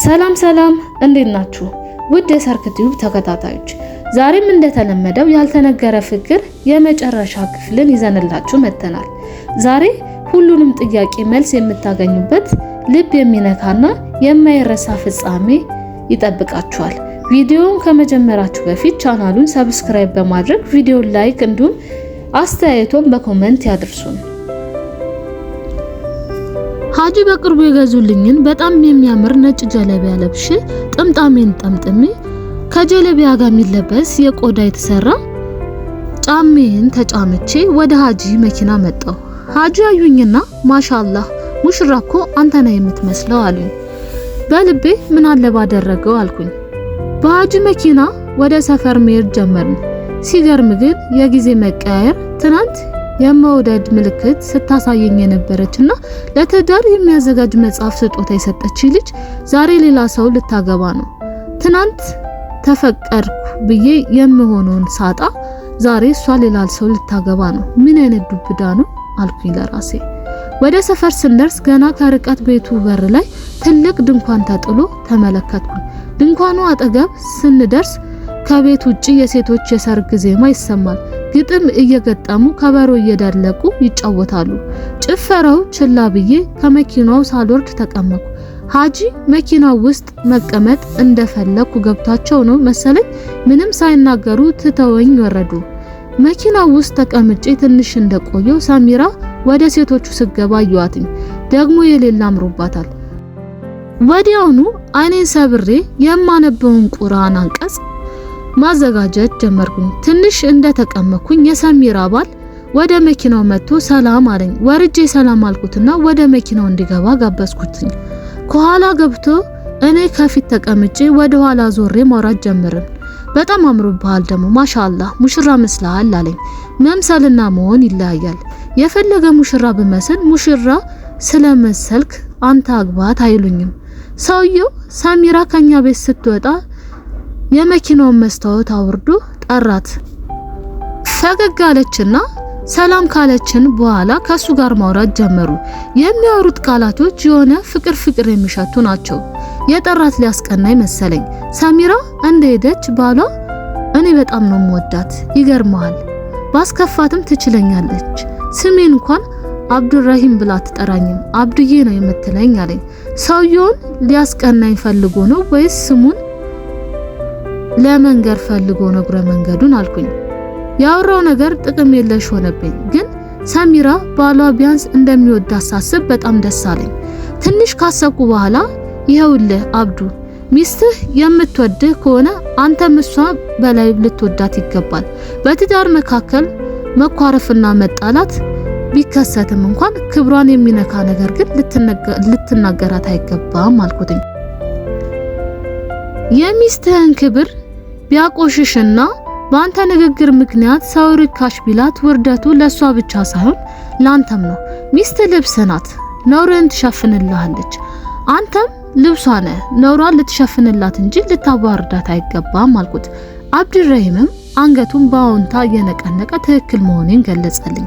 ሰላም ሰላም እንዴት ናችሁ? ውድ የሰርክ ቲዩብ ተከታታዮች ዛሬም እንደተለመደው ያልተነገረ ፍቅር የመጨረሻ ክፍልን ይዘንላችሁ መጥተናል። ዛሬ ሁሉንም ጥያቄ መልስ የምታገኙበት ልብ የሚነካና የማይረሳ ፍጻሜ ይጠብቃችኋል። ቪዲዮውን ከመጀመራችሁ በፊት ቻናሉን ሰብስክራይብ በማድረግ ቪዲዮውን ላይክ እንዲሁም አስተያየቶን በኮሜንት ያድርሱን። ሀጂ በቅርቡ የገዙልኝን በጣም የሚያምር ነጭ ጀለቢያ ለብሼ ጥምጣሜን ጠምጥሜ ከጀለቢያ ጋር የሚለበስ የቆዳ የተሰራ ጫሜን ተጫምቼ ወደ ሀጂ መኪና መጣሁ። ሀጂ አዩኝና ማሻአላህ ሙሽራ እኮ አንተ ነህ የምትመስለው አሉኝ። በልቤ ምን አለ ባደረገው አልኩኝ። በሀጂ መኪና ወደ ሰፈር መሄድ ጀመርን። ሲገርም ግን የጊዜ መቀያየር ትናንት የመውደድ ምልክት ስታሳየኝ የነበረችና ለትዳር የሚያዘጋጅ መጽሐፍ ስጦታ የሰጠች ልጅ ዛሬ ሌላ ሰው ልታገባ ነው። ትናንት ተፈቀርኩ ብዬ የምሆነውን ሳጣ ዛሬ እሷ ሌላ ሰው ልታገባ ነው። ምን አይነት ዱብዳ ነው አልኩኝ ለራሴ። ወደ ሰፈር ስንደርስ ገና ከርቀት ቤቱ በር ላይ ትልቅ ድንኳን ተጥሎ ተመለከትኩ። ድንኳኑ አጠገብ ስንደርስ ከቤት ውጪ የሴቶች የሰርግ ዜማ ይሰማል። ግጥም እየገጠሙ ከበሮ እየደለቁ ይጫወታሉ። ጭፈራው ችላ ብዬ ከመኪናው ሳልወርድ ተቀመጥኩ። ሀጂ መኪናው ውስጥ መቀመጥ እንደፈለኩ ገብታቸው ነው መሰለኝ ምንም ሳይናገሩ ትተወኝ ወረዱ። መኪናው ውስጥ ተቀምጬ ትንሽ እንደቆየው ሰሚራ ወደ ሴቶቹ ስገባ አየዋትኝ። ደግሞ የሌላ አምሮባታል። ወዲያውኑ አይኔን ሰብሬ የማነበውን ቁርአን አንቀጽ ማዘጋጀት ጀመርኩኝ። ትንሽ እንደተቀመኩኝ የሰሚራ ባል ወደ መኪናው መጥቶ ሰላም አለኝ። ወርጄ ሰላም አልኩትና ወደ መኪናው እንዲገባ ጋበዝኩትኝ። ከኋላ ገብቶ እኔ ከፊት ተቀምጬ ወደ ኋላ ዞሬ ማውራት ጀመርን። በጣም አምሮብሃል ደግሞ ማሻአላህ ሙሽራ መስለሃል አለኝ። መምሰልና መሆን ይለያያል። የፈለገ ሙሽራ ብመስል ሙሽራ ስለመሰልክ አንተ አግባት አይሉኝም። ሰውየው ሰሚራ ከኛ ቤት ስትወጣ የመኪናውን መስታወት አውርዶ ጠራት። ፈገግ አለችና ሰላም ካለችን በኋላ ከሱ ጋር ማውራት ጀመሩ። የሚያወሩት ቃላቶች የሆነ ፍቅር የሚሸቱ ናቸው። የጠራት ሊያስቀናኝ መሰለኝ። ሰሚራ እንደሄደች ባሏ እኔ በጣም ነው የምወዳት፣ ይገርማል ባስከፋትም ትችለኛለች። ስሜን እንኳን አብዱራሂም ብላ አትጠራኝም፣ አብዱዬ ነው የምትለኝ አለኝ። ሰውየውን ሊያስቀናኝ ፈልጎ ነው ወይስ ስሙን ለመንገር ፈልጎ ነው እግረ መንገዱን አልኩኝ። ያወራው ነገር ጥቅም የለሽ ሆነብኝ። ግን ሰሚራ ባሏ ቢያንስ እንደሚወዳት ሳስብ በጣም ደስ አለኝ። ትንሽ ካሰብኩ በኋላ ይኸውልህ አብዱ፣ ሚስትህ የምትወድህ ከሆነ አንተም እሷ በላይ ልትወዳት ይገባል። በትዳር መካከል መኳረፍና መጣላት ቢከሰትም እንኳን ክብሯን የሚነካ ነገር ግን ልትናገራት አይገባም አልኩትኝ። የሚስትህን ክብር ቢያቆሽሽና በአንተ ንግግር ምክንያት ሰው ርካሽ ቢላት ውርደቱ ለሷ ብቻ ሳይሆን ላንተም ነው። ሚስት ልብስ ናት፣ ነውርን ትሸፍንልሃለች። አንተም ልብሷ ነህ፣ ነውሯን ልትሸፍንላት እንጂ ልታዋርዳት አይገባም አልኩት። አብዱራሂምም አንገቱን በአዎንታ እየነቀነቀ ትክክል መሆኔን ገለጸልኝ።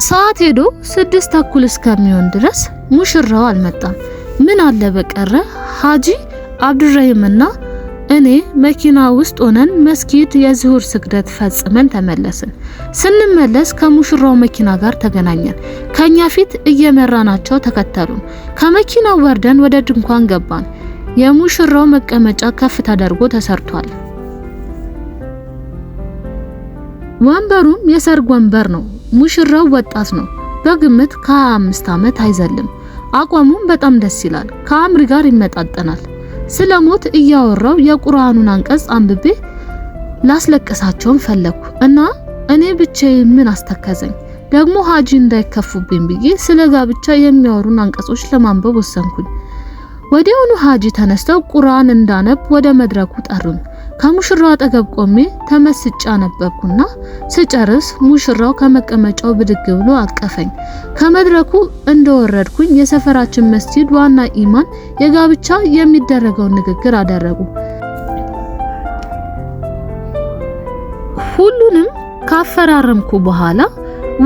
ሰዓት ሄዶ 6:30 እስከሚሆን ድረስ ሙሽራው አልመጣም። ምን አለ በቀረ ሀጂ አብዱራሂምና እኔ መኪና ውስጥ ሆነን መስጊድ የዙሁር ስግደት ፈጽመን ተመለስን። ስንመለስ ከሙሽራው መኪና ጋር ተገናኘን። ከኛ ፊት እየመራናቸው ተከተሉን። ከመኪናው ወርደን ወደ ድንኳን ገባን። የሙሽራው መቀመጫ ከፍ ተደርጎ ተሰርቷል። ወንበሩም የሰርግ ወንበር ነው። ሙሽራው ወጣት ነው። በግምት ከ25 ዓመት አይዘልም። አቋሙም በጣም ደስ ይላል። ከአምሪ ጋር ይመጣጠናል። ስለሞት እያወራው የቁርአኑን አንቀጽ አንብቤ ላስለቀሳቸውን ፈለኩ እና እኔ ብቻዬን ምን አስተከዘኝ። ደግሞ ሀጂ እንዳይከፉብኝ ብዬ ስለ ጋብቻ የሚያወሩን አንቀጾች ለማንበብ ወሰንኩኝ። ወዲያውኑ ሀጂ ተነስተው ቁርአን እንዳነብ ወደ መድረኩ ጠሩኝ። ከሙሽራው አጠገብ ቆሜ ተመስጬ አነበብኩና ስጨርስ ሙሽራው ከመቀመጫው ብድግ ብሎ አቀፈኝ። ከመድረኩ እንደወረድኩኝ የሰፈራችን መስጂድ ዋና ኢማም የጋብቻ የሚደረገውን ንግግር አደረጉ። ሁሉንም ካፈራረምኩ በኋላ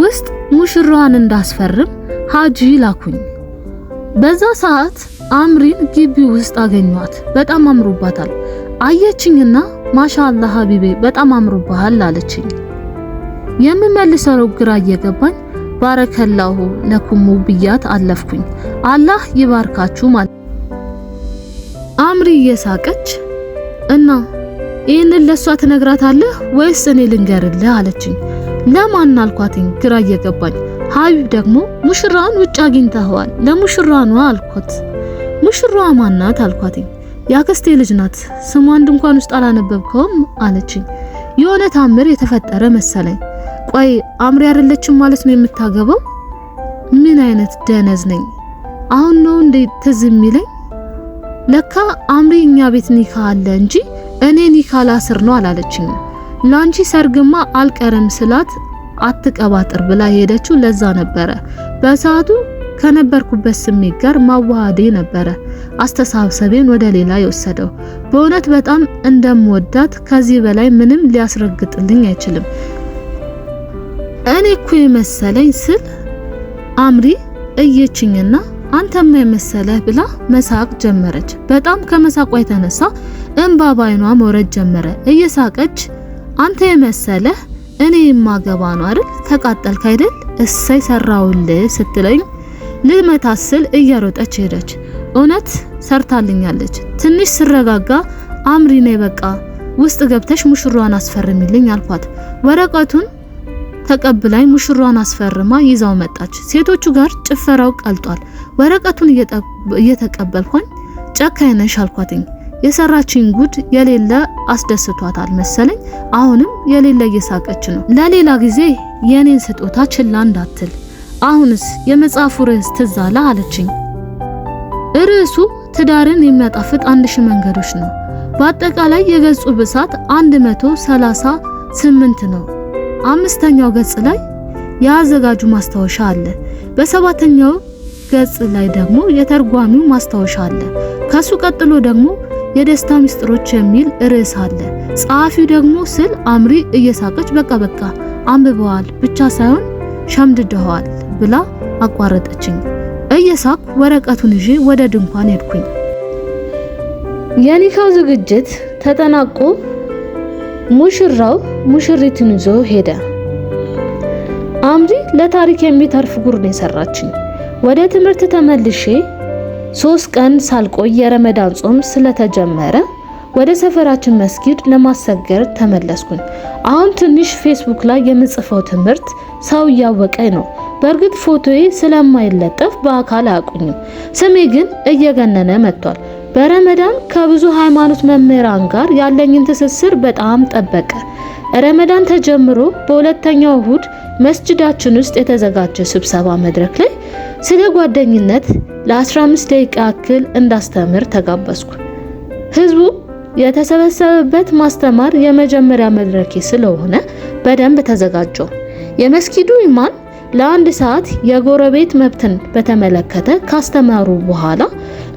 ውስጥ ሙሽራዋን እንዳስፈርም ሀጂ ላኩኝ። በዛ ሰዓት አምሪን ግቢ ውስጥ አገኘኋት። በጣም አምሮባታል። አየችኝና ማሻአላህ ሀቢቤ በጣም አምሮባሃል አለችኝ። የምመልሰው ግራ እየገባኝ ባረከላሁ ለኩሙ ብያት አለፍኩኝ። አላህ ይባርካችሁ ማለት። አምሪ እየሳቀች እና ይህንን ለሷ ትነግራታለህ ወይስ እኔ ልንገርልህ አለችኝ። ለማን አልኳትኝ ግራ እየገባኝ። ሀቢብ ደግሞ ሙሽራን ውጭ አግኝተኸዋል ለሙሽራዋ ነው አልኳት። ሙሽራዋ ማናት አልኳትኝ። ያክስቴ ልጅ ናት። ስሟን ድንኳን ውስጥ አላነበብከውም አለችኝ። የሆነ ታምር የተፈጠረ መሰለኝ። ቆይ አምሪ አይደለችም ማለት ነው የምታገባው? ምን አይነት ደነዝ ነኝ አሁን ነው እንዴ ትዝ የሚለኝ? ለካ አምሪ እኛ ቤት ኒካ አለ እንጂ እኔ ኒካ ላስር ነው አላለችኝ። ላንቺ ሰርግማ አልቀርም ስላት አትቀባጥር ብላ ሄደችው። ለዛ ነበረ በሰዓቱ ከነበርኩበት ስሜት ጋር ማዋሃዴ ነበረ አስተሳሰቤን ወደ ሌላ የወሰደው። በእውነት በጣም እንደምወዳት ከዚህ በላይ ምንም ሊያስረግጥልኝ አይችልም። እኔ እኮ የመሰለኝ ስል አምሪ እየችኝና አንተማ የመሰለህ ብላ መሳቅ ጀመረች። በጣም ከመሳቋ የተነሳ እንባ ባይኗ መውረድ ጀመረ። እየሳቀች አንተ የመሰለህ እኔ የማገባ ነው አይደል? ተቃጠልክ አይደል? እሰይ ሰራውልህ ስትለኝ ልመታስል እየሮጠች ሄደች። እውነት ሰርታልኛለች። ትንሽ ስረጋጋ አምሪ ነይ በቃ ውስጥ ገብተሽ ሙሽሯን አስፈርሚልኝ አልኳት። ወረቀቱን ተቀብላኝ ሙሽሯን አስፈርማ ይዛው መጣች። ሴቶቹ ጋር ጭፈራው ቀልጧል። ወረቀቱን እየተቀበልኳኝ ጨካኝ ነሽ አልኳትኝ። የሰራችኝ ጉድ የሌለ አስደስቷታል መሰለኝ። አሁንም የሌለ እየሳቀች ነው። ለሌላ ጊዜ የኔን ስጦታ ችላ እንዳትል። አሁንስ የመጽሐፉ ርዕስ ትዝ አለ አለችኝ። ርዕሱ ትዳርን የሚያጣፍጥ 1000 መንገዶች ነው። በአጠቃላይ የገጹ ብዛት 138 ነው። 5ኛው ገጽ ላይ የአዘጋጁ ማስታወሻ አለ። በ7ኛው ገጽ ላይ ደግሞ የተርጓሚው ማስታወሻ አለ። ከሱ ቀጥሎ ደግሞ የደስታ ሚስጥሮች የሚል ርዕስ አለ። ጸሐፊው ደግሞ ስል አምሪ እየሳቀች በቃ አንብበዋል ብቻ ሳይሆን ሸምድደዋል ብላ አቋረጠችኝ። እየሳቅ ወረቀቱን ይዤ ወደ ድንኳን ሄድኩኝ። የኒካው ዝግጅት ተጠናቆ ሙሽራው ሙሽሪትን ይዞ ሄደ። አምሪ ለታሪክ የሚተርፍ ጉር ነው የሰራችኝ። ወደ ትምህርት ተመልሼ 3 ቀን ሳልቆይ የረመዳን ጾም ስለተጀመረ ወደ ሰፈራችን መስጊድ ለማሰገድ ተመለስኩኝ። አሁን ትንሽ ፌስቡክ ላይ የምጽፈው ትምህርት ሰው እያወቀኝ ነው። በእርግጥ ፎቶዬ ስለማይለጠፍ በአካል አያውቁኝም። ስሜ ግን እየገነነ መጥቷል። በረመዳን ከብዙ ሃይማኖት መምህራን ጋር ያለኝን ትስስር በጣም ጠበቀ። ረመዳን ተጀምሮ በሁለተኛው እሁድ መስጂዳችን ውስጥ የተዘጋጀ ስብሰባ መድረክ ላይ ስለ ጓደኝነት ለ15 ደቂቃ ያክል እንዳስተምር ተጋበዝኩ። ህዝቡ የተሰበሰበበት ማስተማር የመጀመሪያ መድረኬ ስለሆነ በደንብ ተዘጋጀው። የመስጊዱ ኢማም ለ1 ሰዓት የጎረቤት መብትን በተመለከተ ካስተማሩ በኋላ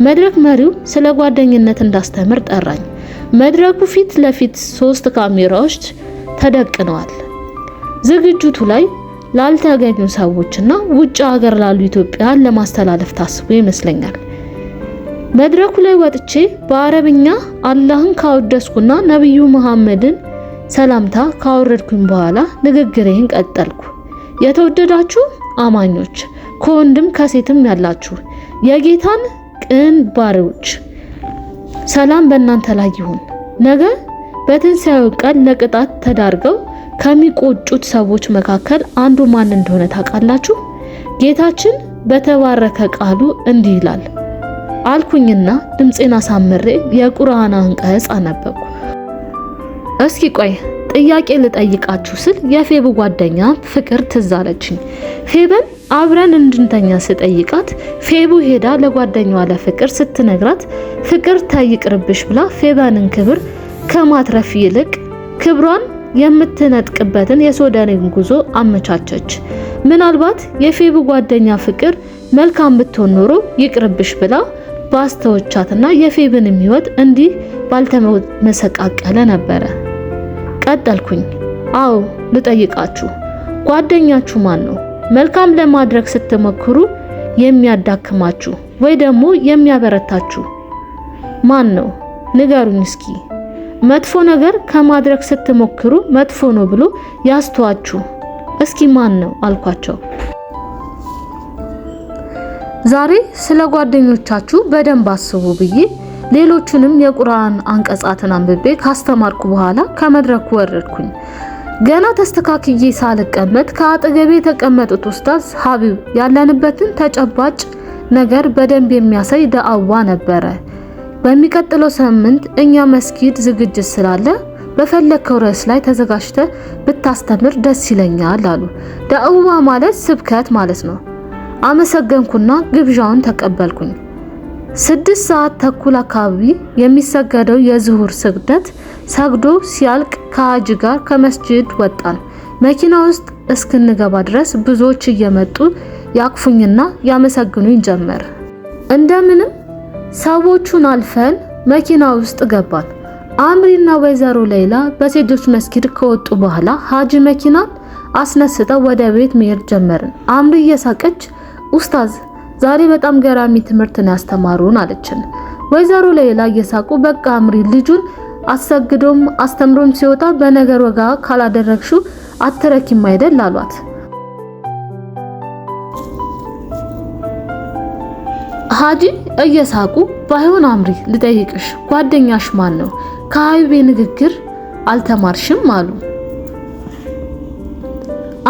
መድረክ መሪው ስለ ጓደኝነት እንዳስተምር ጠራኝ። መድረኩ ፊት ለፊት 3 ካሜራዎች ተደቅነዋል። ዝግጅቱ ላይ ላልተገኙ ሰዎችና ውጭ ሀገር ላሉ ኢትዮጵያውያን ለማስተላለፍ ታስቦ ይመስለኛል። መድረኩ ላይ ወጥቼ በአረብኛ አላህን ካወደስኩና ነብዩ መሐመድን ሰላምታ ካወረድኩኝ በኋላ ንግግሬን ቀጠልኩ። የተወደዳችሁ አማኞች ከወንድም ከሴትም ያላችሁ የጌታን ቅን ባሪያዎች ሰላም በእናንተ ላይ ይሁን። ነገ በትንሣኤው ቀን ለቅጣት ተዳርገው ከሚቆጩት ሰዎች መካከል አንዱ ማን እንደሆነ ታውቃላችሁ? ጌታችን በተባረከ ቃሉ እንዲህ ይላል አልኩኝና ድምጼን አሳምሬ የቁርአን አንቀጽ አነበብኩ። እስኪ ቆይ ጥያቄ ልጠይቃችሁ ስል የፌቡ ጓደኛ ፍቅር ትዝ አለችኝ። ፌበን አብረን እንድንተኛ ስጠይቃት ፌቡ ሄዳ ለጓደኛዋ ለፍቅር ስትነግራት ፍቅር ታይቅርብሽ ብላ ፌበንን ክብር ከማትረፍ ይልቅ ክብሯን የምትነጥቅበትን የሶዳኔን ጉዞ አመቻቸች። ምናልባት የፌቡ ጓደኛ ፍቅር መልካም ብትሆን ኖሮ ይቅርብሽ ብላ ባስተወቻትና የፌብን ሕይወት እንዲህ ባልተመሰቃቀለ ነበረ። ቀጠልኩኝ። አዎ ልጠይቃችሁ፣ ጓደኛችሁ ማን ነው? መልካም ለማድረግ ስትሞክሩ የሚያዳክማችሁ ወይ ደግሞ የሚያበረታችሁ ማን ነው? ንገሩኝ እስኪ። መጥፎ ነገር ከማድረግ ስትሞክሩ መጥፎ ነው ብሎ ያስተዋችሁ እስኪ ማን ነው አልኳቸው። ዛሬ ስለ ጓደኞቻችሁ በደንብ አስቡ ብዬ ሌሎቹንም የቁርአን አንቀጻትን አንብቤ ካስተማርኩ በኋላ ከመድረኩ ወረድኩኝ። ገና ተስተካክዬ ሳልቀመጥ ከአጠገቤ የተቀመጡት ኡስታዝ ሀቢብ ያለንበትን ተጨባጭ ነገር በደንብ የሚያሳይ ዳዕዋ ነበረ። በሚቀጥለው ሳምንት እኛ መስጊድ ዝግጅት ስላለ በፈለከው ርዕስ ላይ ተዘጋጅተ ብታስተምር ደስ ይለኛል አሉ። ዳዕዋ ማለት ስብከት ማለት ነው። አመሰገንኩና ግብዣውን ተቀበልኩኝ። 6 ሰዓት ተኩል አካባቢ የሚሰገደው የዙሁር ስግደት ሰግዶ ሲያልቅ ከሀጂ ጋር ከመስጂድ ወጣን። መኪና ውስጥ እስክንገባ ድረስ ብዙዎች እየመጡ ያቅፉኝና ያመሰግኑኝ ጀመር። እንደምንም ሰዎቹን አልፈን መኪና ውስጥ ገባን። አምሪና ወይዘሮ ሌላ በሴቶች መስጊድ ከወጡ በኋላ ሀጂ መኪናን አስነስተው ወደ ቤት መሄድ ጀመርን። አምሪ እየሳቀች ኡስታዝ ዛሬ በጣም ገራሚ ትምህርት ነው ያስተማሩን አለችን። ወይዘሮ ሌላ እየሳቁ በቃ አምሪ ልጁን አሰግዶም አስተምሮም ሲወጣ በነገር ወጋ ካላደረግሽው አትረኪም አይደል አሏት። ሀጂ እየሳቁ ባይሆን አምሪ ልጠይቅሽ ጓደኛሽ ማን ነው? ከሀቢቤ ንግግር አልተማርሽም አሉ።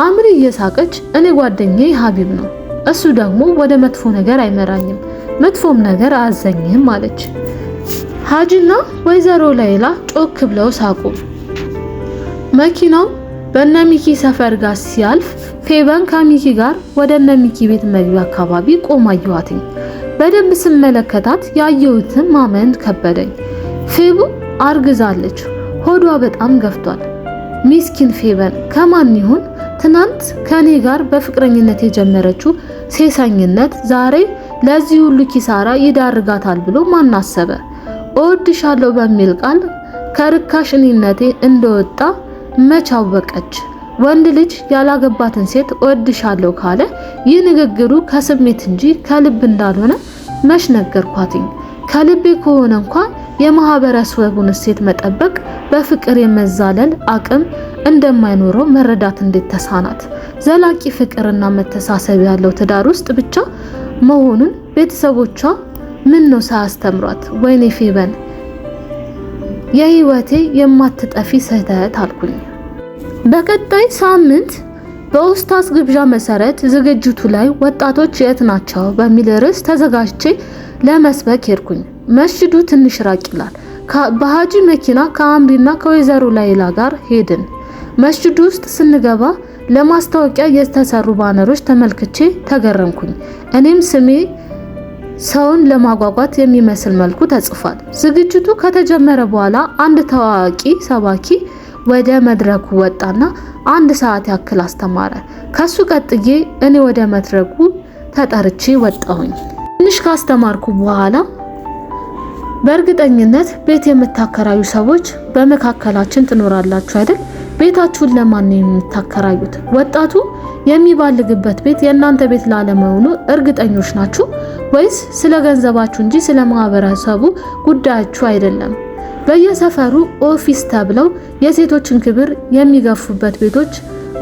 አምሪ እየሳቀች እኔ ጓደኛዬ ሀቢብ ነው፣ እሱ ደግሞ ወደ መጥፎ ነገር አይመራኝም፣ መጥፎም ነገር አያዘኝም አለች። ሀጂና ወይዘሮ ሌላ ጮክ ብለው ሳቁ። መኪናው በነሚኪ ሰፈር ጋር ሲያልፍ ፌበን ከሚኪ ጋር ወደ ነሚኪ ቤት መግቢያ አካባቢ ቆማ አየኋትኝ። በደንብ ስመለከታት ያየሁትን ማመን ከበደኝ። ፌቡ አርግዛለች፣ ሆዷ በጣም ገፍቷል። ሚስኪን ፌበን ከማን ይሁን ትናንት ከኔ ጋር በፍቅረኝነት የጀመረችው ሴሰኝነት ዛሬ ለዚህ ሁሉ ኪሳራ ይዳርጋታል ብሎ ማን አሰበ? እወድሻለሁ በሚል ቃል ከርካሽ እኔነቴ እንደወጣ መች አወቀች? ወንድ ልጅ ያላገባትን ሴት እወድሻለሁ ካለ ይህ ንግግሩ ከስሜት እንጂ ከልብ እንዳልሆነ መች ነገርኳትኝ? ከልቤ ከሆነ እንኳን የማህበረሰቡን እሴት መጠበቅ በፍቅር የመዛለል አቅም እንደማይኖረው መረዳት እንዴት ተሳናት? ዘላቂ ፍቅርና መተሳሰብ ያለው ትዳር ውስጥ ብቻ መሆኑን ቤተሰቦቿ ምን ነው ሳያስተምሯት? ወይኔ ፌበን የህይወቴ የማትጠፊ ስህተት አልኩኝ። በቀጣይ ሳምንት በኡስታዝ ግብዣ መሰረት ዝግጅቱ ላይ ወጣቶች የት ናቸው በሚል ርዕስ ተዘጋጅቼ ለመስበክ ሄድኩኝ። መስጂዱ ትንሽ ራቅ ይላል። በሀጂ መኪና ከአምሪና ከወይዘሮ ሌላ ጋር ሄድን። መስጂዱ ውስጥ ስንገባ ለማስታወቂያ የተሰሩ ባነሮች ተመልክቼ ተገረምኩኝ። እኔም ስሜ ሰውን ለማጓጓት የሚመስል መልኩ ተጽፏል። ዝግጅቱ ከተጀመረ በኋላ አንድ ታዋቂ ሰባኪ ወደ መድረኩ ወጣና 1 ሰዓት ያክል አስተማረ። ከሱ ቀጥዬ እኔ ወደ መድረኩ ተጠርቼ ወጣሁኝ። ትንሽ ካስተማርኩ በኋላ በእርግጠኝነት ቤት የምታከራዩ ሰዎች በመካከላችን ትኖራላችሁ አይደል? ቤታችሁን ለማን ነው የምታከራዩት? ወጣቱ የሚባልግበት ቤት የእናንተ ቤት ላለመሆኑ እርግጠኞች ናችሁ ወይስ ስለ ገንዘባችሁ እንጂ ስለ ማህበረሰቡ ጉዳያችሁ አይደለም? በየሰፈሩ ኦፊስ ተብለው የሴቶችን ክብር የሚገፉበት ቤቶች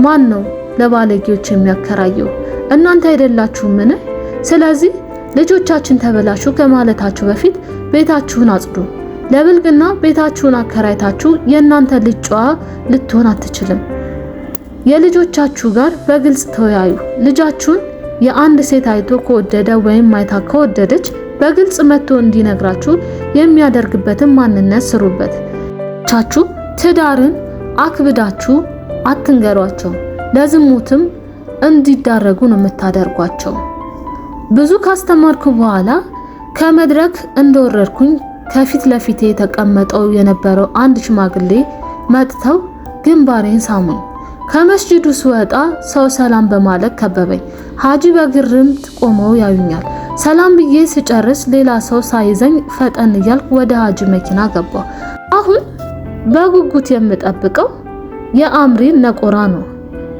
ማን ነው ለባለጌዎች የሚያከራየው? እናንተ አይደላችሁምን? ስለዚህ ልጆቻችን ተበላሹ ከማለታችሁ በፊት ቤታችሁን አጽዱ። ለብልግና ቤታችሁን አከራይታችሁ የእናንተ ልጅ ጨዋ ልትሆን አትችልም። የልጆቻችሁ ጋር በግልጽ ተወያዩ። ልጃችሁን የአንድ ሴት አይቶ ከወደደ ወይም አይታ ከወደደች በግልጽ መጥቶ እንዲነግራችሁ የሚያደርግበትን ማንነት ስሩበት። ቻችሁ ትዳርን አክብዳችሁ አትንገሯቸው። ለዝሙትም እንዲዳረጉ ነው የምታደርጓቸው። ብዙ ካስተማርኩ በኋላ ከመድረክ እንደወረድኩኝ ከፊት ለፊቴ ተቀመጠው የነበረው አንድ ሽማግሌ መጥተው ግንባሬን ሳሙኝ። ከመስጂዱ ስወጣ ሰው ሰላም በማለት ከበበኝ። ሀጂ በግርምት ቆመው ያዩኛል። ሰላም ብዬ ስጨርስ ሌላ ሰው ሳይዘኝ ፈጠን እያልኩ ወደ ሀጂ መኪና ገባሁ። አሁን በጉጉት የምጠብቀው የአምሪን ነቆራ ነው።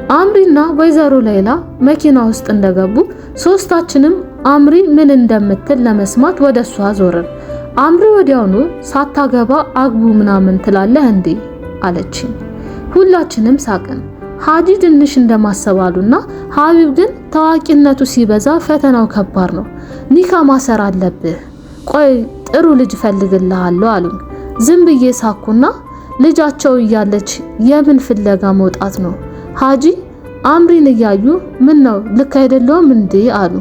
አምሪና ወይዘሮ ሌላ መኪና ውስጥ እንደገቡ ሶስታችንም አምሪ ምን እንደምትል ለመስማት ወደሷ ዞርን። አምሪ ወዲያውኑ ሳታገባ አግቡ ምናምን ትላለህ እንዴ አለችኝ። ሁላችንም ሳቅን። ሀጂ ትንሽ እንደማሰባሉና ሀቢብ ግን ታዋቂነቱ ሲበዛ ፈተናው ከባድ ነው፣ ኒካ ማሰር አለብህ፣ ቆይ ጥሩ ልጅ ፈልግልሃለሁ አሉኝ። ዝም ብዬ ሳኩና ልጃቸው እያለች የምን ፍለጋ መውጣት ነው? ሀጂ አምሪን እያዩ ምን ነው ልክ አይደለም እንዴ አሉ።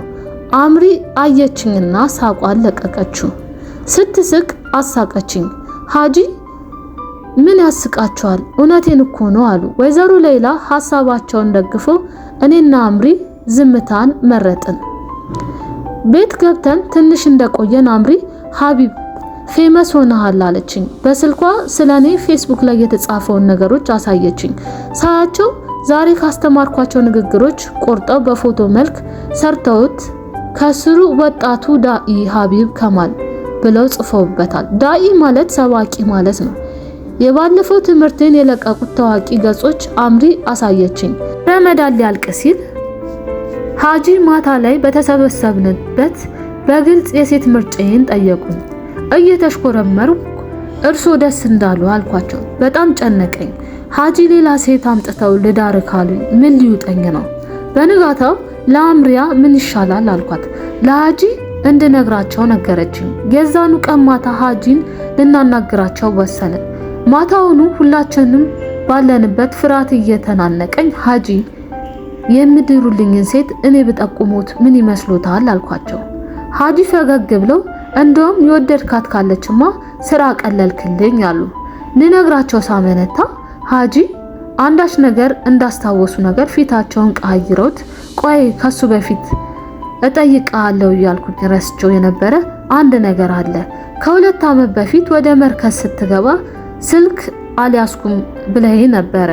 አምሪ አየችኝና ሳቋን ለቀቀችው። ስትስቅ አሳቀችኝ። ሀጂ ምን ያስቃቸዋል? እውነቴን እኮ ነው አሉ። ወይዘሮ ሌላ ሐሳባቸውን ደግፈው እኔና አምሪ ዝምታን መረጥን። ቤት ገብተን ትንሽ እንደቆየን አምሪ ሀቢብ ፌመስ ሆነሃል አለችኝ። በስልኳ ስለኔ ፌስቡክ ላይ የተጻፈውን ነገሮች አሳየችኝ። ሳያቸው ዛሬ ካስተማርኳቸው ንግግሮች ቆርጠው በፎቶ መልክ ሰርተውት ከስሩ ወጣቱ ዳኢ ሀቢብ ከማል ብለው ጽፈውበታል። ዳኢ ማለት ሰባቂ ማለት ነው። የባለፈው ትምህርቴን የለቀቁት ታዋቂ ገጾች አምሪ አሳየችኝ። ረመዳን ሊያልቅ ሲል ሀጂ ማታ ላይ በተሰበሰብንበት በግልጽ የሴት ምርጫዬን ጠየቁኝ። እየተሽኮረመርኩ እርሶ ደስ እንዳሉ አልኳቸው። በጣም ጨነቀኝ። ሀጂ ሌላ ሴት አምጥተው ልዳር ካሉኝ ምን ሊውጠኝ ነው? በንጋታው ለአምሪያ ምን ይሻላል አልኳት። ለሀጂ እንድነግራቸው ነገረችኝ። የዛኑ ቀን ማታ ሀጂን ልናናግራቸው ወሰንን። ማታውኑ ሁላችንም ባለንበት ፍርሃት እየተናነቀኝ ሀጂ የምድሩልኝን ሴት እኔ ብጠቁሙት ምን ይመስሎታል አልኳቸው። ሀጂ ፈገግ ብለው እንደውም የወደድካት ካለችማ ስራ ቀለልክልኝ አሉ። ልነግራቸው ሳመነታ ሀጂ አንዳች ነገር እንዳስታወሱ ነገር ፊታቸውን ቀይረውት ቆይ ከሱ በፊት እጠይቃለሁ እያልኩኝ ረስቸው የነበረ አንድ ነገር አለ። ከ2 ዓመት በፊት ወደ መርከዝ ስትገባ ስልክ አልያዝኩም ብለህ ነበረ።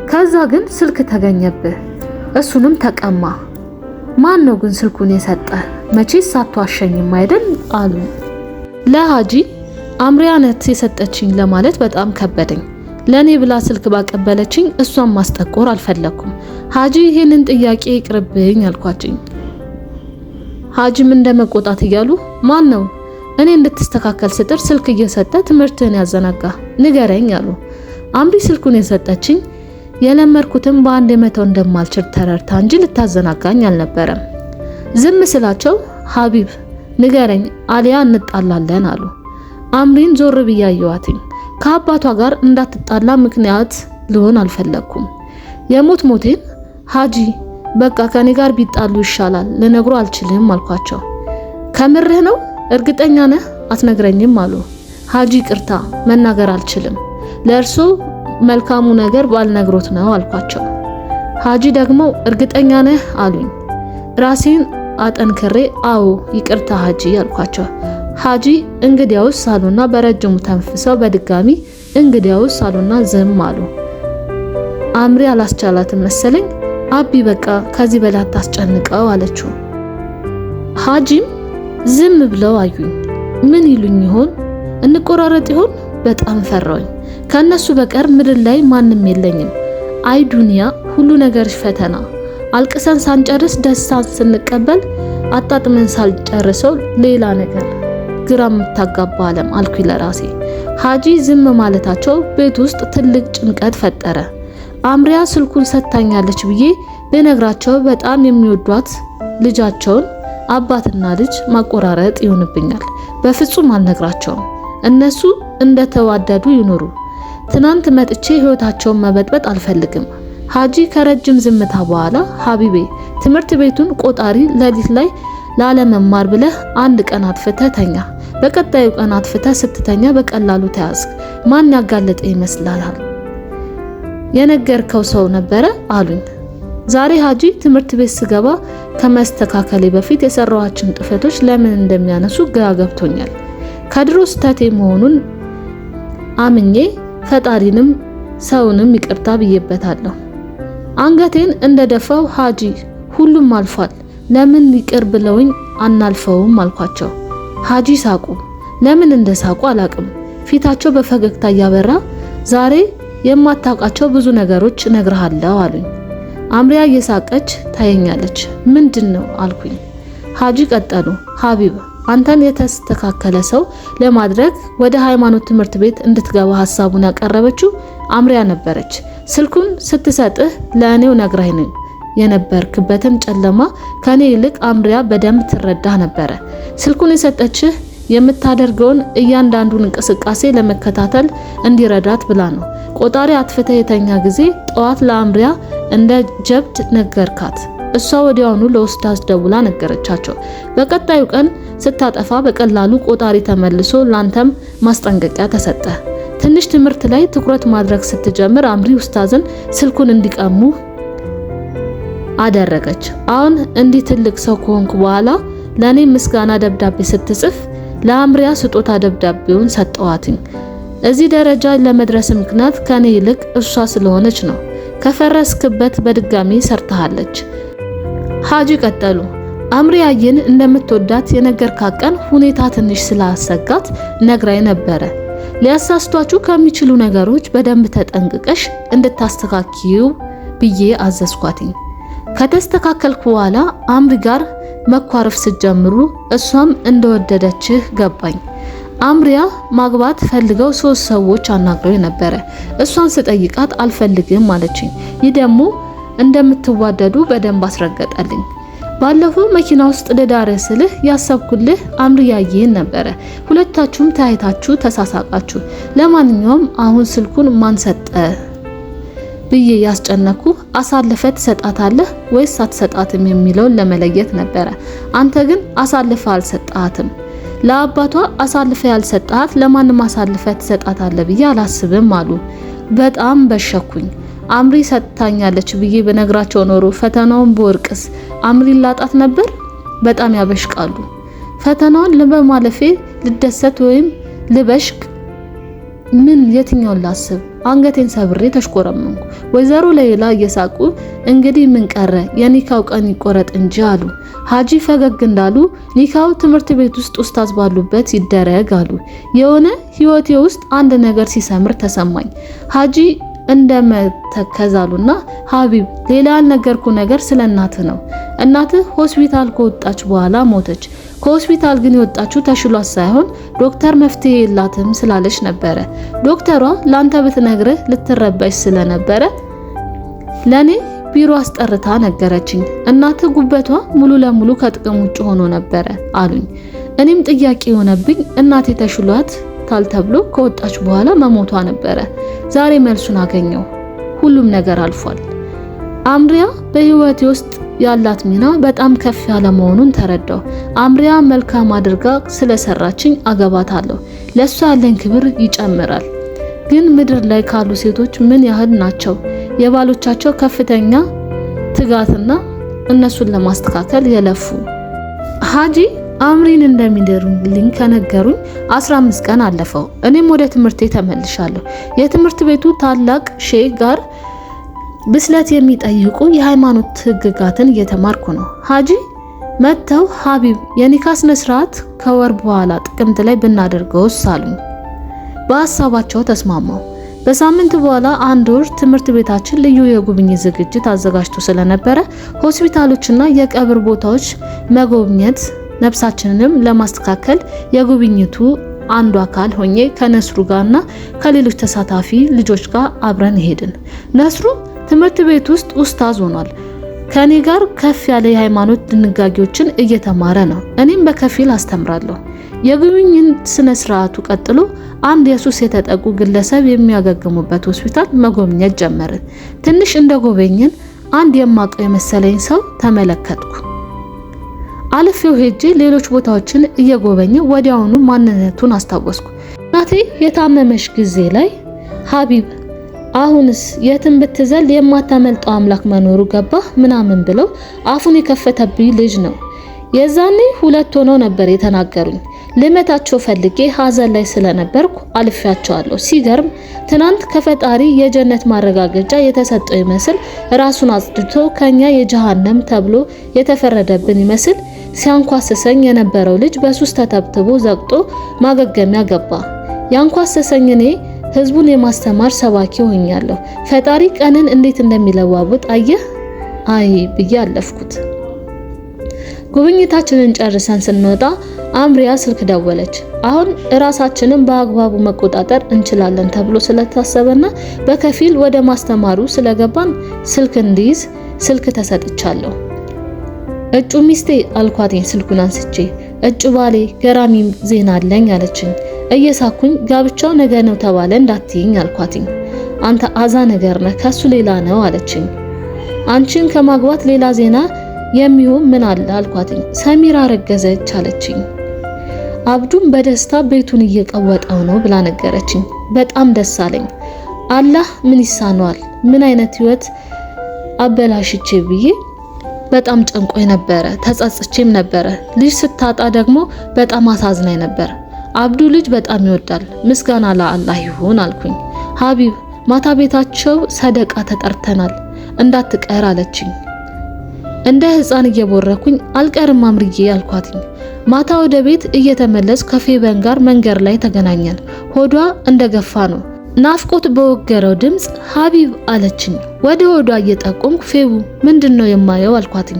ከዛ ግን ስልክ ተገኘብህ፣ እሱንም ተቀማ። ማን ነው ግን ስልኩን የሰጠ? መቼስ ሳትዋሸኝም አይደል አሉ። ለሀጂ አምሪያነት የሰጠችኝ ለማለት በጣም ከበደኝ። ለኔ ብላ ስልክ ባቀበለችኝ እሷን ማስጠቆር አልፈለኩም። ሀጂ ይሄንን ጥያቄ ይቅርብኝ አልኳችኝ። ሀጂም እንደመቆጣት እያሉ ማን ነው እኔ እንድትስተካከል ስጥር ስልክ እየሰጠ ትምህርትን ያዘናጋ ንገረኝ አሉ። አምሪ ስልኩን የሰጠችኝ የለመርኩትን በአንድ መተው እንደማልችል ተረድታ እንጂ ልታዘናጋኝ አልነበረም። ዝም ስላቸው ሀቢብ ንገረኝ አሊያ እንጣላለን አሉ። አምሪን ዞር ብያየዋትኝ። ከአባቷ ጋር እንዳትጣላ ምክንያት ልሆን አልፈለኩም። የሞት ሞቴን ሀጂ በቃ ከኔ ጋር ቢጣሉ ይሻላል፣ ልነግሩ አልችልም አልኳቸው። ከምርህ ነው? እርግጠኛ ነህ? አትነግረኝም አሉ። ሀጂ ቅርታ መናገር አልችልም፣ ለእርሶ መልካሙ ነገር ባልነግሮት ነው አልኳቸው። ሀጂ ደግሞ እርግጠኛ ነህ አሉኝ። ራሴን አጠንክሬ አዎ ይቅርታ ሀጂ አልኳቸው። ሀጂ እንግዲያውስ አሉና በረጅሙ ተንፍሰው በድጋሚ እንግዲያውስ አሉና ዝም አሉ። አምሪ አላስቻላትም መሰለኝ። አቢ በቃ ከዚህ በላይ አታስጨንቀው አለችው። ሀጂም ዝም ብለው አዩኝ። ምን ይሉኝ ይሆን? እንቆራረጥ ይሆን? በጣም ፈራሁኝ። ከነሱ በቀር ምድር ላይ ማንም የለኝም። አይ ዱንያ ሁሉ ነገር ፈተና። አልቅሰን ሳንጨርስ ደስታን ስንቀበል አጣጥመን ሳልጨርሰው ሌላ ነገር። ግራ የምታጋባ ዓለም አልኩኝ ለራሴ። ሀጂ ዝም ማለታቸው ቤት ውስጥ ትልቅ ጭንቀት ፈጠረ። አምሪያ ስልኩን ሰጥታኛለች ብዬ ልነግራቸው በጣም የሚወዷት ልጃቸውን አባትና ልጅ ማቆራረጥ ይሆንብኛል። በፍጹም አልነግራቸውም። እነሱ እንደተዋደዱ ይኖሩ። ትናንት መጥቼ ህይወታቸውን መበጥበጥ አልፈልግም። ሀጂ ከረጅም ዝምታ በኋላ ሀቢቤ ትምህርት ቤቱን ቆጣሪ ሌሊት ላይ ላለመማር ብለህ አንድ ቀን አጥፍተህ ተኛ። በቀጣዩ ቀን አጥፍተህ ስትተኛ በቀላሉ ተያዝክ። ማን ያጋለጠ ይመስላል? የነገርከው ሰው ነበረ አሉኝ። ዛሬ ሀጂ ትምህርት ቤት ስገባ ከመስተካከሌ በፊት የሰራኋቸውን ጥፋቶች ለምን እንደሚያነሱ ግራ ገብቶኛል። ከድሮ ስህተቴ መሆኑን አምኜ ፈጣሪንም ሰውንም ይቅርታ ብዬበታለሁ። አንገቴን እንደደፋው ሀጂ ሁሉም አልፏል፣ ለምን ይቅር ብለውኝ አናልፈውም አልኳቸው። ሀጂ ሳቁ። ለምን እንደሳቁ አላቅም። ፊታቸው በፈገግታ እያበራ ዛሬ የማታውቃቸው ብዙ ነገሮች እነግርሃለሁ አሉኝ። አምሪያ እየሳቀች ታየኛለች። ምንድነው አልኩኝ። ሀጂ ቀጠሉ። ሀቢብ አንተን የተስተካከለ ሰው ለማድረግ ወደ ሃይማኖት ትምህርት ቤት እንድትገባ ሐሳቡን ያቀረበችው አምሪያ ነበረች። ስልኩን ስትሰጥህ ለእኔው ነግራኝ ነው የነበርክበትን ጨለማ ከኔ ይልቅ አምሪያ በደንብ ትረዳህ ነበረ። ስልኩን የሰጠችህ የምታደርገውን እያንዳንዱን እንቅስቃሴ ለመከታተል እንዲረዳት ብላ ነው። ቆጣሪ አጥፍተህ የተኛ ጊዜ ጠዋት ለአምሪያ እንደ ጀብድ ነገርካት። እሷ ወዲያውኑ ለኡስታዝ ደውላ ነገረቻቸው። በቀጣዩ ቀን ስታጠፋ በቀላሉ ቆጣሪ ተመልሶ ላንተም ማስጠንቀቂያ ተሰጠ። ትንሽ ትምህርት ላይ ትኩረት ማድረግ ስትጀምር አምሪ ኡስታዝን ስልኩን እንዲቀሙ አደረገች። አሁን እንዲህ ትልቅ ሰው ከሆንኩ በኋላ ለኔ ምስጋና ደብዳቤ ስትጽፍ ለአምሪያ ስጦታ ደብዳቤውን ሰጠዋትኝ። እዚህ ደረጃ ለመድረስ ምክንያት ከኔ ይልቅ እሷ ስለሆነች ነው። ከፈረስክበት በድጋሚ ሰርተሃለች። ሀጂ ቀጠሉ። አምሪያዬን እንደምትወዳት የነገርካት ቀን ሁኔታ ትንሽ ስላሰጋት ነግራይ ነበረ። ሊያሳስቷችሁ ከሚችሉ ነገሮች በደንብ ተጠንቅቀሽ እንድታስተካክዩ ብዬ አዘዝኳትኝ። ከተስተካከልኩ በኋላ አምሪ ጋር መኳረፍ ስትጀምሩ እሷም እንደወደደችህ ገባኝ። አምሪያ ማግባት ፈልገው 3 ሰዎች አናግረው ነበረ። እሷን ስጠይቃት አልፈልግም አለችኝ። ይህ ደግሞ እንደምትዋደዱ በደንብ አስረገጠልኝ። ባለፈው መኪና ውስጥ ልዳር ስልህ ያሰብኩልህ አምሪያዬን ነበረ። ሁለታችሁም ታይታችሁ ተሳሳቃችሁ። ለማንኛውም አሁን ስልኩን ማን ሰጠ ብዬ ያስጨነኩ አሳልፈ ትሰጣታለህ ወይስ አትሰጣትም የሚለውን ለመለየት ነበረ። አንተ ግን አሳልፈ አልሰጣትም። ለአባቷ አሳልፈ ያልሰጣት ለማንም አሳልፈ ትሰጣታለህ ብዬ አላስብም አሉ። በጣም በሸኩኝ። አምሪ ሰጥታኛለች ብዬ በነግራቸው ኖሮ ፈተናውን በወርቅስ አምሪ ላጣት ነበር። በጣም ያበሽቃሉ። ፈተናውን ለማለፌ ልደሰት ወይም ልበሽቅ ምን የትኛውን ላስብ? አንገቴን ሰብሬ ተሽቆረመንኩ። ወይዘሮ ሌላ እየሳቁ እንግዲህ ምን ቀረ የኒካው ቀን ይቆረጥ እንጂ አሉ። ሀጂ ፈገግ እንዳሉ ኒካው ትምህርት ቤት ውስጥ ኡስታዝ ባሉበት ይደረግ አሉ። የሆነ ህይወቴ ውስጥ አንድ ነገር ሲሰምር ተሰማኝ። ሀጂ እንደመተከዛሉና ሀቢብ ሌላ ያልነገርኩ ነገር ስለ እናትህ ነው። እናትህ ሆስፒታል ከወጣች በኋላ ሞተች። ከሆስፒታል ግን የወጣችው ተሽሏት ሳይሆን ዶክተር መፍትሄ የላትም ስላለች ነበረ። ዶክተሯ ላንተ ብትነግርህ ልትረበሽ ስለነበረ ለኔ ቢሮ አስጠርታ ነገረችኝ። እናትህ ጉበቷ ሙሉ ለሙሉ ከጥቅም ውጭ ሆኖ ነበረ አሉኝ። እኔም ጥያቄ ሆነብኝ። እናቴ ተሽሏት ታል ተብሎ ከወጣች በኋላ መሞቷ ነበረ። ዛሬ መልሱን አገኘው። ሁሉም ነገር አልፏል። አምሪያ በህይወቴ ውስጥ ያላት ሚና በጣም ከፍ ያለ መሆኑን ተረዳው። አምሪያ መልካም አድርጋ ስለሰራችኝ አገባታለሁ። ለሷ ያለኝ ክብር ይጨምራል። ግን ምድር ላይ ካሉ ሴቶች ምን ያህል ናቸው የባሎቻቸው ከፍተኛ ትጋትና እነሱን ለማስተካከል የለፉ? ሀጂ አምሪን እንደሚደሩልኝ ከነገሩኝ 15 ቀን አለፈው። እኔም ወደ ትምህርቴ ተመልሻለሁ። የትምህርት ቤቱ ታላቅ ሼህ ጋር ብስለት የሚጠይቁ የሃይማኖት ህግጋትን እየተማርኩ ነው። ሀጂ መተው ሀቢብ የኒካ ስነ ስርዓት ከወር በኋላ ጥቅምት ላይ ብናደርገውስ አሉኝ። በሐሳባቸው ተስማማው። በሳምንት በኋላ አንድ ወር ትምህርት ቤታችን ልዩ የጉብኝት ዝግጅት አዘጋጅቶ ስለነበረ ሆስፒታሎችና የቀብር ቦታዎች መጎብኘት ነፍሳችንንም ለማስተካከል የጉብኝቱ አንዱ አካል ሆኜ ከነስሩ ጋርና ከሌሎች ተሳታፊ ልጆች ጋር አብረን ሄድን። ነስሩ ትምህርት ቤት ውስጥ ኡስታዝ ሆኗል። ከኔ ጋር ከፍ ያለ የሃይማኖት ድንጋጌዎችን እየተማረ ነው። እኔም በከፊል አስተምራለሁ። የጉብኝት ስነ ስርዓቱ ቀጥሎ አንድ የሱስ የተጠቁ ግለሰብ የሚያገግሙበት ሆስፒታል መጎብኘት ጀመርን። ትንሽ እንደጎበኘን አንድ የማውቀው የመሰለኝ ሰው ተመለከትኩ። አልፌው ሄጄ ሌሎች ቦታዎችን እየጎበኘ ወዲያውኑ ማንነቱን አስታወስኩ። እናቴ የታመመሽ ጊዜ ላይ ሀቢብ አሁንስ የትም ብትዘል የማታመልጠው አምላክ መኖሩ ገባህ ምናምን ብለው አፉን የከፈተብኝ ልጅ ነው። የዛኔ 2 ሆነው ነበር የተናገሩኝ። ልመታቸው ፈልጌ ሀዘን ላይ ስለነበርኩ አልፌያቸዋለሁ። ሲገርም ትናንት ከፈጣሪ የጀነት ማረጋገጫ የተሰጠው ይመስል ራሱን አጽድቶ ከኛ የጀሃነም ተብሎ የተፈረደብን ይመስል ሲያንኳስሰኝ የነበረው ልጅ በሱስ ተተብትቦ ዘግጦ ማገገሚያ ገባ። ያንኳስሰኝ እኔ ህዝቡን የማስተማር ሰባኪ ሆኛለሁ። ፈጣሪ ቀንን እንዴት እንደሚለዋውጥ አየህ። አይ ብዬ አለፍኩት። ጉብኝታችንን ጨርሰን ስንወጣ አምሪያ ስልክ ደወለች። አሁን ራሳችንን በአግባቡ መቆጣጠር እንችላለን ተብሎ ስለታሰበና በከፊል ወደ ማስተማሩ ስለገባን ስልክ እንዲይዝ ስልክ ተሰጥቻለሁ። እጩ ሚስቴ አልኳትኝ ስልኩን አንስቼ። እጩ ባሌ ገራሚ ዜና አለኝ አለችኝ። እየሳኩኝ ጋብቻው ነገ ነው ተባለ እንዳትይኝ አልኳትኝ። አንተ አዛ ነገር ነህ ከሱ ሌላ ነው አለችኝ። አንቺን ከማግባት ሌላ ዜና የሚሆን ምን አለ አልኳትኝ። ሰሚራ ረገዘች አለችኝ። አብዱም በደስታ ቤቱን እየቀወጠው ነው ብላ ነገረችኝ። በጣም ደስ አለኝ። አላህ ምን ይሳነዋል? ምን አይነት ህይወት አበላሽቼ ብዬ በጣም ጨንቆኝ ነበረ፣ ተጸጽቼም ነበረ። ልጅ ስታጣ ደግሞ በጣም አሳዝናኝ ነበር። አብዱ ልጅ በጣም ይወዳል። ምስጋና ለአላህ ይሁን አልኩኝ። ሀቢብ ማታ ቤታቸው ሰደቃ ተጠርተናል እንዳትቀር አለችኝ። እንደ ህፃን እየቦረኩኝ አልቀርም አምርዬ አልኳትኝ። ማታ ወደ ቤት እየተመለስ ከፌበን ጋር መንገድ ላይ ተገናኘን። ሆዷ እንደገፋ ነው። ናፍቆት በወገረው ድምጽ ሀቢብ አለችኝ። ወደ ሆዷ እየጠቆምኩ ፌቡ ምንድነው የማየው አልኳትኝ።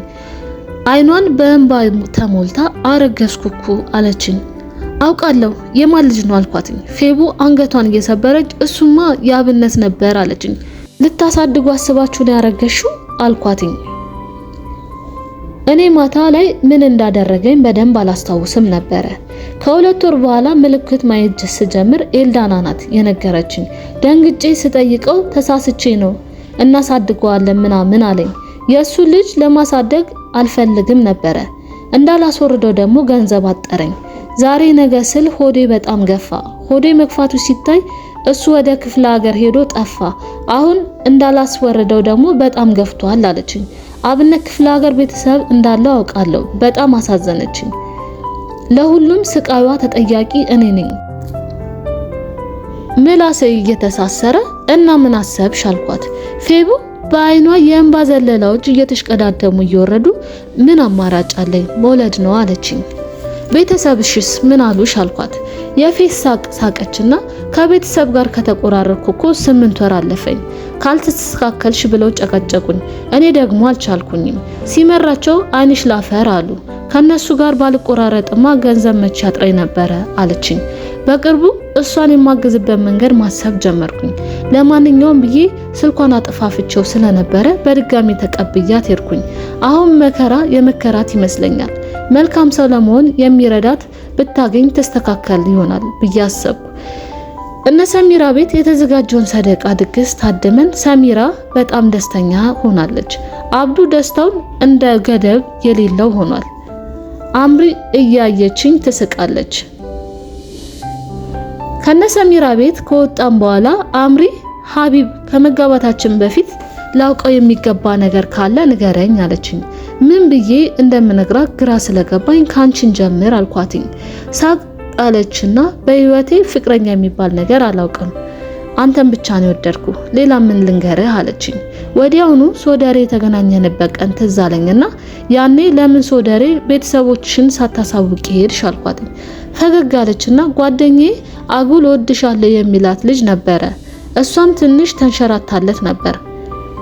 አይኗን በእንባ ተሞልታ አረገዝኩኩ አለችኝ። አውቃለሁ የማን ልጅ ነው አልኳትኝ። ፌቡ አንገቷን እየሰበረች እሱማ ያብነት ነበር አለችኝ። ልታሳድጉ አስባችሁ ነው ያረገሽው አልኳትኝ። እኔ ማታ ላይ ምን እንዳደረገኝ በደንብ አላስታውስም ነበረ። ከሁለት ወር በኋላ ምልክት ማየት ስጀምር ኤልዳና ናት የነገረችኝ። ደንግጬ ስጠይቀው ተሳስቼ ነው እናሳድገዋለን ምናምን አለኝ። የሱ ልጅ ለማሳደግ አልፈልግም ነበረ። እንዳላስወርደው ደግሞ ገንዘብ አጠረኝ። ዛሬ ነገ ስል ሆዴ በጣም ገፋ። ሆዴ መግፋቱ ሲታይ እሱ ወደ ክፍለ ሀገር ሄዶ ጠፋ። አሁን እንዳላስወርደው ደግሞ በጣም ገፍቷል አለችኝ። አብነት ክፍለ ሀገር ቤተሰብ እንዳለው አውቃለሁ። በጣም አሳዘነችኝ። ለሁሉም ስቃይዋ ተጠያቂ እኔ ነኝ። ምላሴ እየተሳሰረ እና ምን አሰብሽ አልኳት። ፌቡ በአይኗ የእንባ ዘለላዎች እየተሽቀዳደሙ እየወረዱ ምን አማራጭ አለኝ መውለድ ነው አለችኝ። ቤተሰብሽስ ምን አሉሽ አልኳት። የፌስ ሳቅ ሳቀችና ከቤተሰብ ጋር ከተቆራረኩ እኮ 8 ወር አለፈኝ። ካልተስተካከልሽ ብለው ጨቀጨቁኝ። እኔ ደግሞ አልቻልኩኝም። ሲመራቸው አይንሽ ላፈር አሉ። ከነሱ ጋር ባልቆራረጥማ ገንዘብ መቼ ያጥረኝ ነበረ አለችኝ። በቅርቡ እሷን የማግዝበት መንገድ ማሰብ ጀመርኩኝ። ለማንኛውም ብዬ ስልኳን አጥፋፍቼው ስለነበረ በድጋሚ ተቀብያት ሄድኩኝ። አሁን መከራ የመከራት ይመስለኛል። መልካም ሰው ለመሆን የሚረዳት ብታገኝ ተስተካከል ይሆናል ብዬ አሰብኩ። እነ ሰሚራ ቤት የተዘጋጀውን ሰደቃ ድግስ ታድመን ሰሚራ በጣም ደስተኛ ሆናለች። አብዱ ደስታውን እንደ ገደብ የሌለው ሆኗል። አምሪ እያየችኝ ትስቃለች። ከነ ሰሚራ ቤት ከወጣን በኋላ አምሪ ሀቢብ ከመጋባታችን በፊት ላውቀው የሚገባ ነገር ካለ ንገረኝ አለችኝ። ምን ብዬ እንደምነግራት ግራ ስለገባኝ ካንቺን ጀምር አልኳትኝ። ሳቅ አለችና በህይወቴ ፍቅረኛ የሚባል ነገር አላውቅም፣ አንተን ብቻ ነው የወደድኩ፣ ሌላ ምን ልንገርህ አለችኝ። ወዲያውኑ ሶደሬ የተገናኘንበት ቀን ትዝ አለኝና ያኔ ለምን ሶደሬ ቤተሰቦችሽን ሳታሳውቂ ሄድሽ አልኳትኝ። ፈገግ አለችና ጓደኛዬ አጉል ወድሻለሁ የሚላት ልጅ ነበረ፣ እሷም ትንሽ ተንሸራታለት ነበር።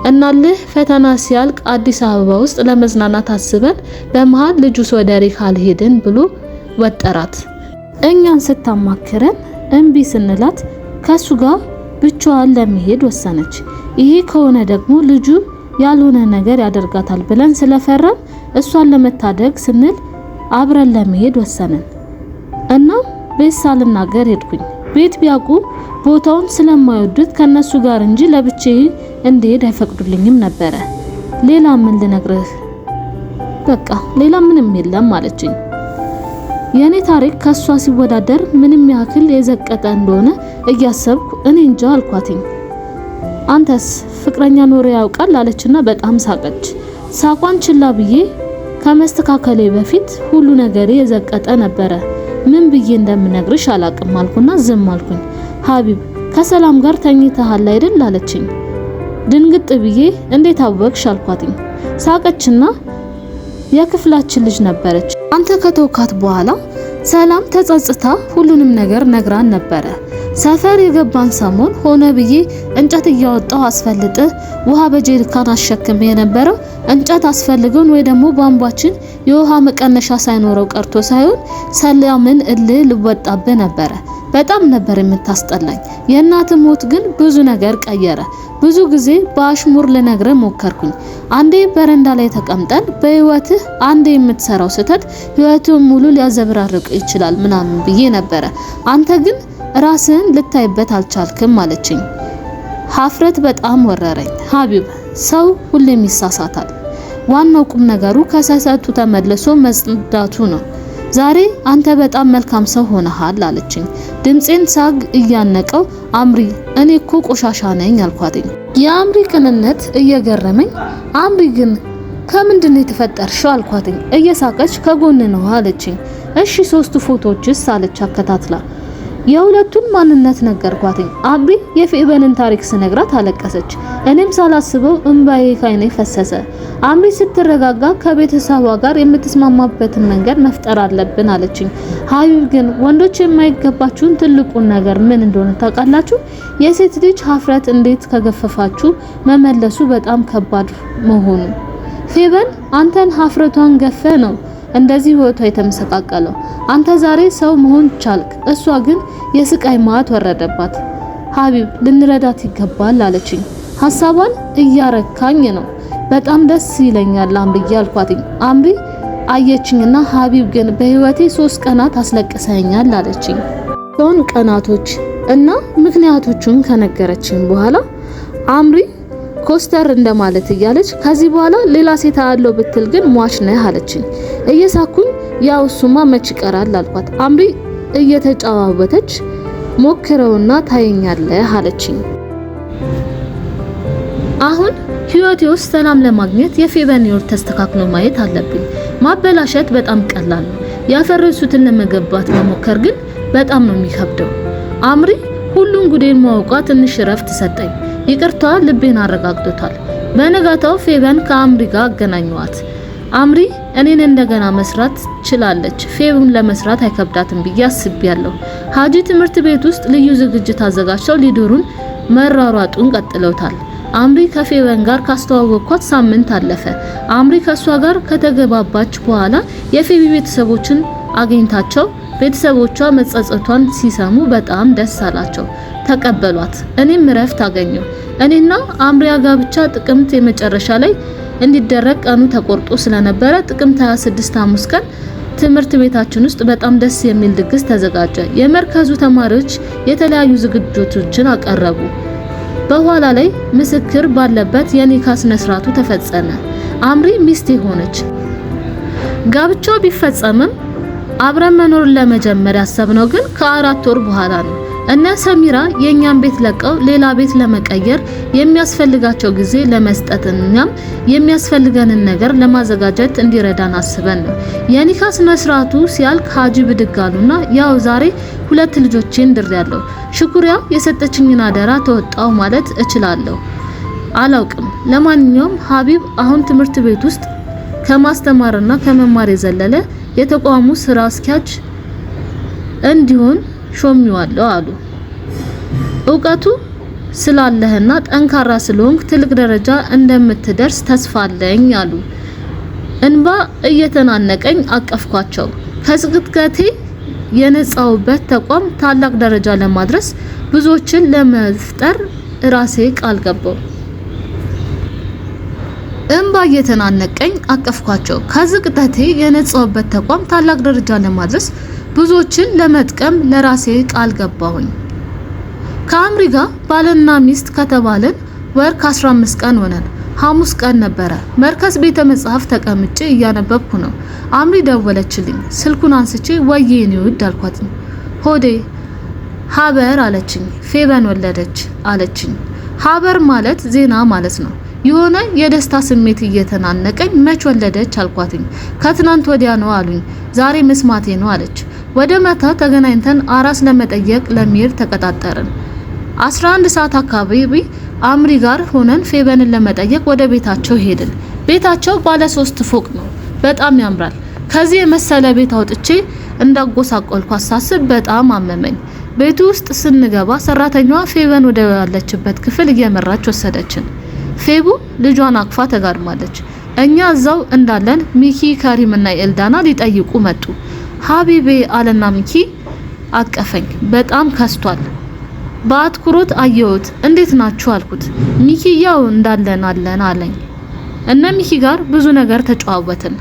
እናልህ ፈተና ሲያልቅ አዲስ አበባ ውስጥ ለመዝናናት አስበን በመሃል ልጁ ሶደሬ ካልሄድን ብሎ ወጠራት። እኛን ስታማክረን እምቢ ስንላት ከሱ ጋር ብቻዋን ለመሄድ ወሰነች። ይሄ ከሆነ ደግሞ ልጁ ያልሆነ ነገር ያደርጋታል ብለን ስለፈራን እሷን ለመታደግ ስንል አብረን ለመሄድ ወሰንን። እና ቤት ሳልናገር ሄድኩኝ። ቤት ቢያውቁ ቦታውን ስለማይወዱት ከነሱ ጋር እንጂ ለብቻዬ እንድሄድ አይፈቅዱልኝም ነበረ። ሌላ ምን ልነግርህ? በቃ ሌላ ምንም የለም አለችኝ። የኔ ታሪክ ከሷ ሲወዳደር ምንም ያክል የዘቀጠ እንደሆነ እያሰብኩ እኔ እንጃ አልኳትኝ። አንተስ ፍቅረኛ ኖሮ ያውቃል አለችና በጣም ሳቀች። ሳቋን ችላ ብዬ ከመስተካከሌ በፊት ሁሉ ነገር የዘቀጠ ነበረ። ምን ብዬ እንደምነግርሽ አላቅም አልኩና ዝም አልኩኝ። ሀቢብ ከሰላም ጋር ተኝተሃል አይደል አለችኝ። ድንግጥ ብዬ እንዴት አወቅሽ አልኳትኝ። ሳቀችና የክፍላችን ልጅ ነበረች። አንተ ከተውካት በኋላ ሰላም ተጸጽታ ሁሉንም ነገር ነግራን ነበረ። ሰፈር የገባን ሰሞን ሆነ ብዬ እንጨት እያወጣው አስፈልጥ ውሃ በጀሪካን አሸክም የነበረው እንጨት አስፈልገን ወይ ደግሞ ቧንቧችን የውሃ መቀነሻ ሳይኖረው ቀርቶ ሳይሆን ሰላምን ልወጣበ ነበረ። በጣም ነበር የምታስጠላኝ። የእናት ሞት ግን ብዙ ነገር ቀየረ። ብዙ ጊዜ በአሽሙር ልነግረ ሞከርኩኝ። አንዴ በረንዳ ላይ ተቀምጠን በህይወትህ አንዴ የምትሰራው ስህተት ህይወትህን ሙሉ ሊያዘብራርቅ ይችላል ምናምን ብዬ ነበረ። አንተ ግን ራስህን ልታይበት አልቻልክም አለችኝ። ሀፍረት በጣም ወረረኝ። ሀቢብ ሰው ሁሌም ይሳሳታል። ዋናው ቁም ነገሩ ከሰሰቱ ተመልሶ መጽዳቱ ነው። ዛሬ አንተ በጣም መልካም ሰው ሆነሃል አለችኝ። ድምጼን ሳግ እያነቀው አምሪ እኔ እኮ ቆሻሻ ነኝ አልኳትኝ። የአምሪ ቅንነት እየገረመኝ አምሪ ግን ከምንድነው የተፈጠርሽው አልኳትኝ። እየሳቀች ከጎን ነው አለችኝ። እሺ 3 ፎቶዎችስ አለች አከታትላ። የሁለቱን ማንነት ነገርኳትኝ። አምሪ የፌበንን ታሪክ ስነግራት አለቀሰች። እኔም ሳላስበው እንባዬ ከዓይኔ ፈሰሰ። አምሪ ስትረጋጋ ከቤተሰቧ ጋር የምትስማማበትን መንገድ መፍጠር አለብን አለችኝ። ሀቢብ ግን ወንዶች የማይገባችሁን ትልቁን ነገር ምን እንደሆነ ታውቃላችሁ? የሴት ልጅ ሀፍረት እንዴት ከገፈፋችሁ መመለሱ በጣም ከባድ መሆኑ። ፌበን አንተን ሀፍረቷን ገፈ ነው እንደዚህ ህይወቷ የተመሰቃቀለው። አንተ ዛሬ ሰው መሆን ቻልክ፣ እሷ ግን የስቃይ ማት ወረደባት። ሀቢብ ልንረዳት ይገባል አለችኝ። ሐሳቧን እያረካኝ ነው። በጣም ደስ ይለኛል አምሪ አልኳትኝ። አምሪ አየችኝና ሀቢብ ግን በህይወቴ 3 ቀናት አስለቅሰኛል አለችኝ። 3 ቀናቶች እና ምክንያቶቹን ከነገረችኝ በኋላ አምሪ ኮስተር እንደማለት እያለች ከዚህ በኋላ ሌላ ሴት አለው ብትል ግን ሟች ነህ አለችኝ። እየሳኩኝ ያው እሱማ መች ይቀራል አልኳት። አምሪ እየተጫዋወተች ሞክረውና ታየኛለህ አለችኝ። አሁን ህይወቴ ውስጥ ሰላም ለማግኘት የፌበን ህይወት ተስተካክሎ ማየት አለብኝ። ማበላሸት በጣም ቀላል ነው። ያፈረሱትን ለመገንባት መሞከር ግን በጣም ነው የሚከብደው። አምሪ ሁሉን ጉዴን ማውቋ ትንሽ ረፍት ሰጠኝ። ይቅርታ ልቤን አረጋግጦታል። በነጋታው ፌበን ከአምሪ ጋር አገናኘዋት። አምሪ እኔን እንደገና መስራት ችላለች፣ ፌበን ለመስራት አይከብዳትም ብዬ አስቤያለሁ። ሀጂ ትምህርት ቤት ውስጥ ልዩ ዝግጅት አዘጋጅተው ሊዶሩን መራራጡን ቀጥለውታል። አምሪ ከፌበን ጋር ካስተዋወቅኳት ሳምንት አለፈ። አምሪ ከሷ ጋር ከተገባባች በኋላ የፌቢ ቤተሰቦችን አገኝታቸው ቤተሰቦቿ መጸጸቷን ሲሰሙ በጣም ደስ አላቸው፣ ተቀበሏት። እኔም ረፍት አገኘሁ። እኔና አምሪ ጋብቻ ጥቅምት የመጨረሻ ላይ እንዲደረግ ቀኑ ተቆርጦ ስለነበረ ጥቅምት 26 ሐሙስ ቀን ትምህርት ቤታችን ውስጥ በጣም ደስ የሚል ድግስ ተዘጋጀ። የመርከዙ ተማሪዎች የተለያዩ ዝግጅቶችን አቀረቡ። በኋላ ላይ ምስክር ባለበት የኒካ ስነ ስርዓቱ ተፈጸመ። አምሪ ሚስቴ ሆነች። ጋብቻው ቢፈጸምም አብረን መኖር ለመጀመር ያሰብነው ግን ከ4 ወር በኋላ ነው። እነ ሰሚራ የኛን ቤት ለቀው ሌላ ቤት ለመቀየር የሚያስፈልጋቸው ጊዜ ለመስጠትኛም የሚያስፈልገንን ነገር ለማዘጋጀት እንዲረዳን አስበን ነው። የኒካ ስነ ስርዓቱ ሲያልቅ ሀጂ ብድጋሉና ያው ዛሬ 2 ልጆቼን ድሬያለሁ። ሽኩሪያ የሰጠችኝን አደራ ተወጣው ማለት እችላለሁ አላውቅም። ለማንኛውም ሀቢብ አሁን ትምህርት ቤት ውስጥ ከማስተማርና ከመማር የዘለለ የተቋሙ ስራ አስኪያጅ እንዲሆን ሾሚዋለሁ አሉ። እውቀቱ ስላለህና ጠንካራ ስለሆንክ ትልቅ ደረጃ እንደምትደርስ ተስፋ አለኝ አሉ። እንባ እየተናነቀኝ አቀፍኳቸው። ከስቅጥቅቴ የነጻውበት ተቋም ታላቅ ደረጃ ለማድረስ ብዙዎችን ለመፍጠር ራሴ ቃል ገባው። እንባ እየተናነቀኝ አቀፍኳቸው። ከስቅጥቅቴ የነጻውበት ተቋም ታላቅ ደረጃ ለማድረስ ብዙዎችን ለመጥቀም ለራሴ ቃል ገባሁኝ። ከአምሪ ጋር ባልና ሚስት ከተባለን ወር ከ15 ቀን ሆነን። ሐሙስ ቀን ነበረ። መርከዝ ቤተ መጽሐፍ ተቀምጬ እያነበብኩ ነው። አምሪ ደወለችልኝ። ስልኩን አንስቼ ወይኔ ውድ አልኳት። ሆዴ ሀበር አለችኝ። ፌበን ወለደች አለችኝ። ሀበር ማለት ዜና ማለት ነው። የሆነ የደስታ ስሜት እየተናነቀኝ መች ወለደች አልኳትኝ። ከትናንት ወዲያ ነው አሉኝ። ዛሬ መስማቴ ነው አለች። ወደ ማታ ተገናኝተን አራስ ለመጠየቅ ለሚሄድ ተቀጣጠርን። 11 ሰዓት አካባቢ አምሪ ጋር ሆነን ፌበንን ለመጠየቅ ወደ ቤታቸው ሄድን። ቤታቸው ባለ 3 ፎቅ ነው። በጣም ያምራል። ከዚህ የመሰለ ቤት አውጥቼ እንዳጎሳቆልኩ አሳስብ በጣም አመመኝ። ቤቱ ውስጥ ስንገባ ሰራተኛዋ ፌበን ወደ ያለችበት ክፍል እየመራች ወሰደችን። ፌቡ ልጇን አቅፋ ተጋድማለች። እኛ እዛው እንዳለን ሚኪ፣ ካሪም እና ኤልዳና ሊጠይቁ መጡ። ሀቢቤ አለና ሚኪ አቀፈኝ። በጣም ከስቷል። በአትኩሮት አየሁት። እንዴት ናችሁ አልኩት። ሚኪ ያው እንዳለን አለን አለኝ። እነ ሚኪ ጋር ብዙ ነገር ተጨዋወትን።